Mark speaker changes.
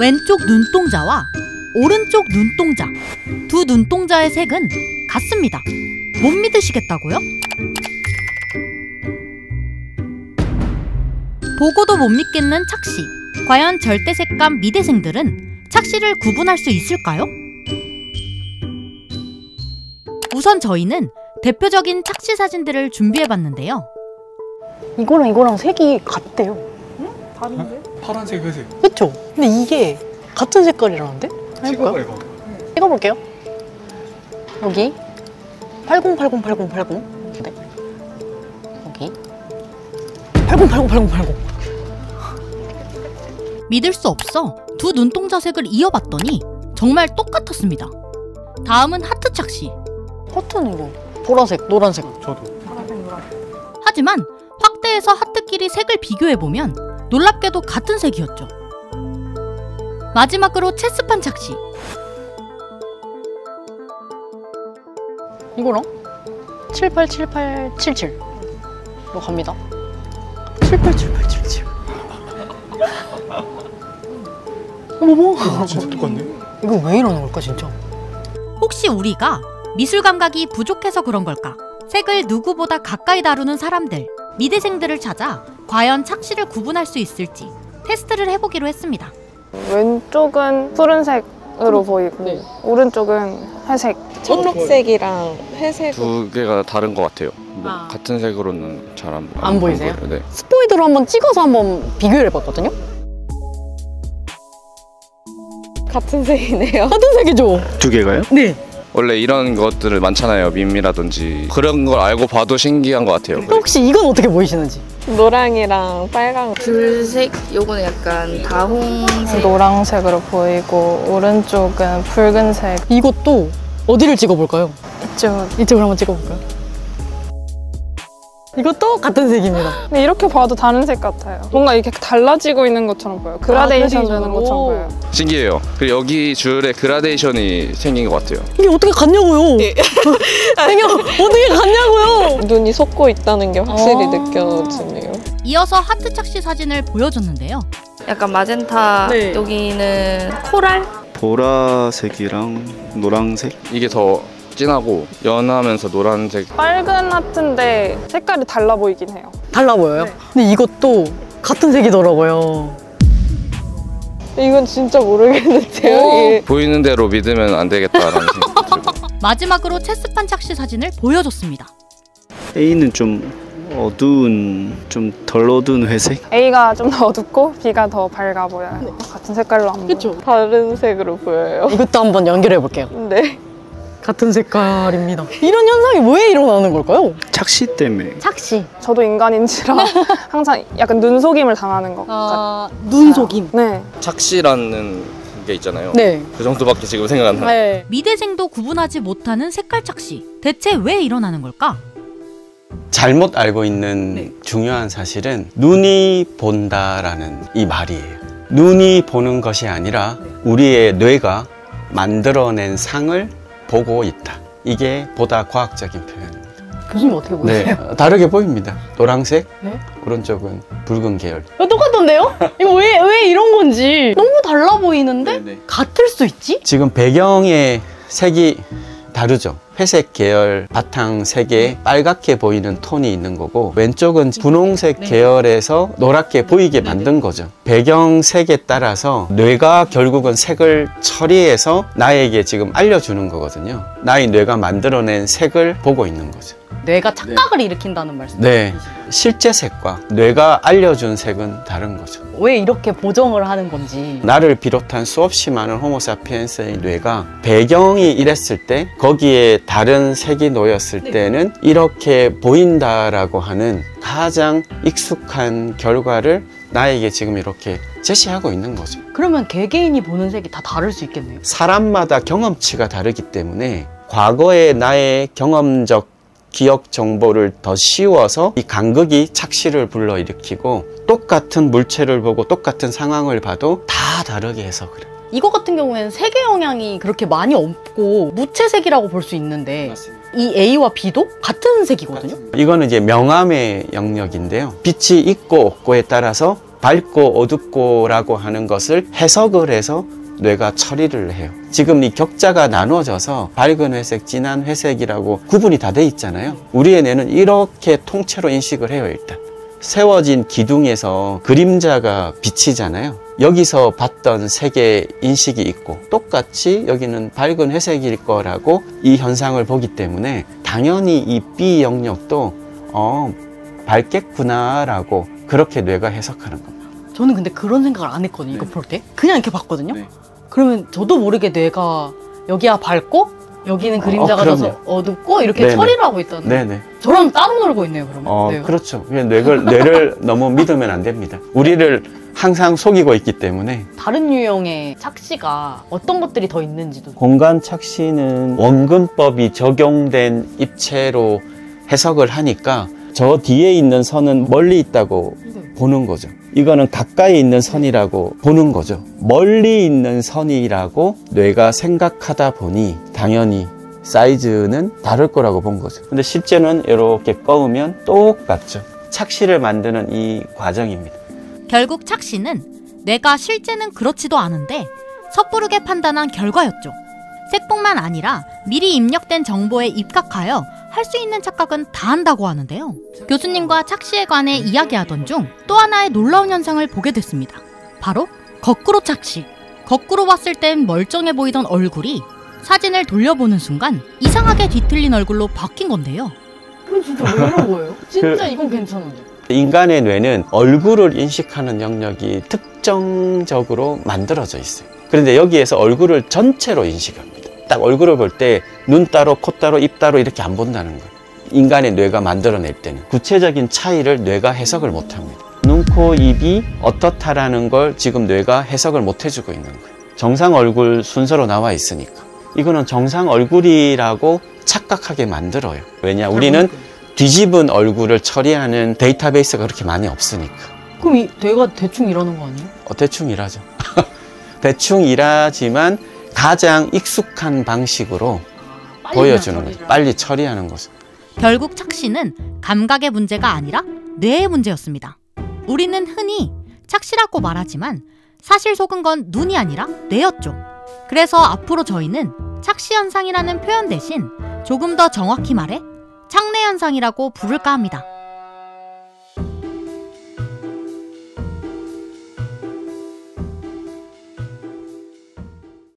Speaker 1: 왼쪽 눈동자와 오른쪽 눈동자, 두 눈동자의 색은 같습니다. 못 믿으시겠다고요? 보고도 못 믿겠는 착시. 과연 절대색감 미대생들은 착시를 구분할 수 있을까요? 우선 저희는 대표적인 착시 사진들을 준비해봤는데요.
Speaker 2: 이거랑 색이 같대요.
Speaker 3: 응? 다른데? 파란색, 회색.
Speaker 2: 그쵸? 근데 이게 같은 색깔이라는데?
Speaker 3: 찍어봐요.
Speaker 2: 찍어볼게요. 여기 80808080. 네. 여기 80808080.
Speaker 1: 믿을 수 없어 두 눈동자 색을 이어봤더니 정말 똑같았습니다. 다음은 하트 착시.
Speaker 2: 하트는 이거 보라색, 노란색.
Speaker 3: 저도.
Speaker 2: 파란색, 노란색.
Speaker 1: 하지만 확대해서 하트끼리 색을 비교해보면 놀랍게도 같은 색이었죠. 마지막으로 체스판 착시.
Speaker 2: 이거랑 787877. 이거 갑니다. 787877. 어머,
Speaker 3: 진짜 똑같네.
Speaker 2: 이거 왜 이러는 걸까 진짜?
Speaker 1: 혹시 우리가 미술 감각이 부족해서 그런 걸까? 색을 누구보다 가까이 다루는 사람들, 미대생들을 찾아 과연 착시를 구분할 수 있을지 테스트를 해보기로 했습니다.
Speaker 4: 왼쪽은 푸른색으로 보이고
Speaker 2: 네.
Speaker 4: 오른쪽은 회색.
Speaker 5: 초록색이랑 회색
Speaker 6: 두 개가 다른 것 같아요. 뭐 같은 색으로는 잘
Speaker 2: 안 보이세요?
Speaker 6: 보여요. 네.
Speaker 2: 스포이드로 한번 찍어서 한번 비교를 해봤거든요?
Speaker 5: 같은 색이네요.
Speaker 2: 같은 색이죠?
Speaker 6: 두 개가요?
Speaker 2: 네.
Speaker 6: 원래 이런 것들을 많잖아요. 밈이라든지 그런 걸 알고 봐도 신기한 것 같아요.
Speaker 2: 혹시 이건 어떻게 보이시는지?
Speaker 5: 노랑이랑 빨강.
Speaker 7: 붉색, 요거는 약간 다홍색.
Speaker 4: 노란색으로 보이고 오른쪽은 붉은색.
Speaker 2: 이것도 어디를 찍어볼까요? 이쪽을 한번 찍어볼까요? 이것도 같은 색입니다.
Speaker 4: 근데 이렇게 봐도 다른 색 같아요. 뭔가 이렇게 달라지고 있는 것처럼 보여요. 그라데이션 되는 것처럼 보여요.
Speaker 6: 신기해요. 그리고 여기 줄에 그라데이션이 생긴 것 같아요.
Speaker 2: 이게 어떻게 같냐고요?
Speaker 5: 네.
Speaker 2: 이게 어떻게 같냐고요?
Speaker 5: 눈이 솟고 있다는 게 확실히 느껴지네요.
Speaker 1: 이어서 하트 착시 사진을 보여줬는데요.
Speaker 7: 약간 마젠타,
Speaker 2: 네.
Speaker 7: 여기는 코랄?
Speaker 8: 보라색이랑 노란색?
Speaker 6: 이게 더 진하고 연하면서 노란색.
Speaker 4: 빨간 하트인데 색깔이 달라 보이긴 해요.
Speaker 2: 달라 보여요?
Speaker 4: 네.
Speaker 2: 근데 이것도 같은 색이더라고요.
Speaker 5: 이건 진짜 모르겠는데요. 이게.
Speaker 6: 보이는 대로 믿으면 안 되겠다라는 생각이 들고.
Speaker 1: 마지막으로 체스판 착시 사진을 보여줬습니다.
Speaker 8: A는 좀 어두운, 좀 덜 어두운 회색?
Speaker 4: A가 좀 더 어둡고 B가 더 밝아 보여요. 같은 색깔로 안 보여요.
Speaker 2: 그쵸?
Speaker 5: 다른 색으로 보여요.
Speaker 2: 이것도 한번 연결해 볼게요.
Speaker 5: 네.
Speaker 2: 같은 색깔입니다. 이런 현상이 왜 일어나는 걸까요?
Speaker 8: 착시 때문에.
Speaker 2: 착시.
Speaker 4: 저도 인간인지라 항상 약간 눈속임을 당하는 것 같아요.
Speaker 2: 눈속임.
Speaker 4: 네.
Speaker 6: 착시라는 게 있잖아요.
Speaker 2: 네.
Speaker 6: 그 정도밖에 지금 생각 안 나요.
Speaker 2: 네.
Speaker 1: 미대생도 구분하지 못하는 색깔 착시. 대체 왜 일어나는 걸까?
Speaker 9: 잘못 알고 있는 중요한 사실은 눈이 본다라는 이 말이에요. 눈이 보는 것이 아니라 우리의 뇌가 만들어낸 상을 보고 있다. 이게 보다 과학적인 표현입니다.
Speaker 2: 교수님 어떻게 보세요?
Speaker 9: 네, 다르게 보입니다. 노란색,
Speaker 2: 네?
Speaker 9: 오른쪽은 붉은 계열.
Speaker 2: 똑같던데요? 이거 왜 이런 건지 너무 달라 보이는데
Speaker 9: 네네.
Speaker 2: 같을 수 있지?
Speaker 9: 지금 배경의 색이 다르죠. 회색 계열 바탕 색에 빨갛게 보이는 톤이 있는 거고 왼쪽은 분홍색 계열에서 노랗게 보이게 만든 거죠. 배경색에 따라서 뇌가 결국은 색을 처리해서 나에게 지금 알려주는 거거든요. 나의 뇌가 만들어낸 색을 보고 있는 거죠.
Speaker 2: 뇌가 착각을 일으킨다는 말씀.
Speaker 9: 네, 실제 색과 뇌가 알려준 색은 다른 거죠.
Speaker 2: 왜 이렇게 보정을 하는 건지.
Speaker 9: 나를 비롯한 수없이 많은 호모사피엔스의 뇌가 배경이 이랬을 때 거기에 다른 색이 놓였을 때는 이렇게 보인다라고 하는 가장 익숙한 결과를 나에게 지금 이렇게 제시하고 있는 거죠.
Speaker 2: 그러면 개개인이 보는 색이 다 다를 수 있겠네요.
Speaker 9: 사람마다 경험치가 다르기 때문에 과거의 나의 경험적 기억 정보를 더 씌워서 이 간극이 착시를 불러일으키고 똑같은 물체를 보고 똑같은 상황을 봐도 다 다르게 해서 그래요.
Speaker 2: 이거 같은 경우에는 색의 영향이 그렇게 많이 없고 무채색이라고 볼 수 있는데
Speaker 9: 맞습니다.
Speaker 2: 이 A와 B도 같은 색이거든요.
Speaker 9: 이거는 이제 명암의 영역인데요. 빛이 있고 없고에 따라서 밝고 어둡고라고 하는 것을 해석을 해서 뇌가 처리를 해요. 지금 이 격자가 나눠져서 밝은 회색, 진한 회색이라고 구분이 다 돼 있잖아요. 우리의 뇌는 이렇게 통째로 인식을 해요. 일단 세워진 기둥에서 그림자가 비치잖아요. 여기서 봤던 색의 인식이 있고 똑같이 여기는 밝은 회색일 거라고 이 현상을 보기 때문에 당연히 이 B 영역도 밝겠구나 라고 그렇게 뇌가 해석하는 겁니다.
Speaker 2: 저는 근데 그런 생각을 안 했거든요. 이거 볼 때. 그냥 이렇게 봤거든요.
Speaker 9: 네.
Speaker 2: 그러면 저도 모르게 뇌가 여기야 밝고 여기는 그림자가
Speaker 9: 그럼요.
Speaker 2: 져서 어둡고 이렇게
Speaker 9: 네네.
Speaker 2: 처리를 하고 있다는.
Speaker 9: 네네.
Speaker 2: 저랑 따로 놀고 있네요, 그러면. 네.
Speaker 9: 그렇죠. 그냥 뇌를 너무 믿으면 안 됩니다. 우리를 항상 속이고 있기 때문에.
Speaker 2: 다른 유형의 착시가 어떤 것들이 더 있는지도.
Speaker 9: 공간 착시는 원근법이 적용된 입체로 해석을 하니까 저 뒤에 있는 선은 멀리 있다고 보는 거죠. 이거는 가까이 있는 선이라고 보는 거죠. 멀리 있는 선이라고 뇌가 생각하다 보니 당연히 사이즈는 다를 거라고 본 거죠. 근데 실제는 이렇게 꺼우면 똑같죠. 착시를 만드는 이 과정입니다.
Speaker 1: 결국 착시는 뇌가 실제는 그렇지도 않은데 섣부르게 판단한 결과였죠. 색뿐만 아니라 미리 입력된 정보에 입각하여 할 수 있는 착각은 다 한다고 하는데요. 교수님과 착시에 관해 이야기하던 중 또 하나의 놀라운 현상을 보게 됐습니다. 바로 거꾸로 착시. 거꾸로 봤을 땐 멀쩡해 보이던 얼굴이 사진을 돌려보는 순간 이상하게 뒤틀린 얼굴로 바뀐 건데요.
Speaker 2: 그건 진짜 왜 이런 거예요? 진짜 이건 괜찮은데.
Speaker 9: 인간의 뇌는 얼굴을 인식하는 영역이 특정적으로 만들어져 있어요. 그런데 여기에서 얼굴을 전체로 인식합니다. 딱 얼굴을 볼 때 눈 따로, 코 따로, 입 따로 이렇게 안 본다는 거예요. 인간의 뇌가 만들어낼 때는 구체적인 차이를 뇌가 해석을 못합니다. 눈, 코, 입이 어떻다라는 걸 지금 뇌가 해석을 못 해주고 있는 거예요. 정상 얼굴 순서로 나와 있으니까. 이거는 정상 얼굴이라고 착각하게 만들어요. 왜냐? 우리는 뒤집은 얼굴을 처리하는 데이터베이스가 그렇게 많이 없으니까.
Speaker 2: 그럼 이 뇌가 대충 이러는 거 아니에요?
Speaker 9: 대충 일하죠. 대충 일하지만 가장 익숙한 방식으로 보여주는 거죠. 빨리 처리하는 거죠.
Speaker 1: 결국 착시는 감각의 문제가 아니라 뇌의 문제였습니다. 우리는 흔히 착시라고 말하지만 사실 속은 건 눈이 아니라 뇌였죠. 그래서 앞으로 저희는 착시 현상이라는 표현 대신 조금 더 정확히 말해 착내 현상이라고 부를까 합니다.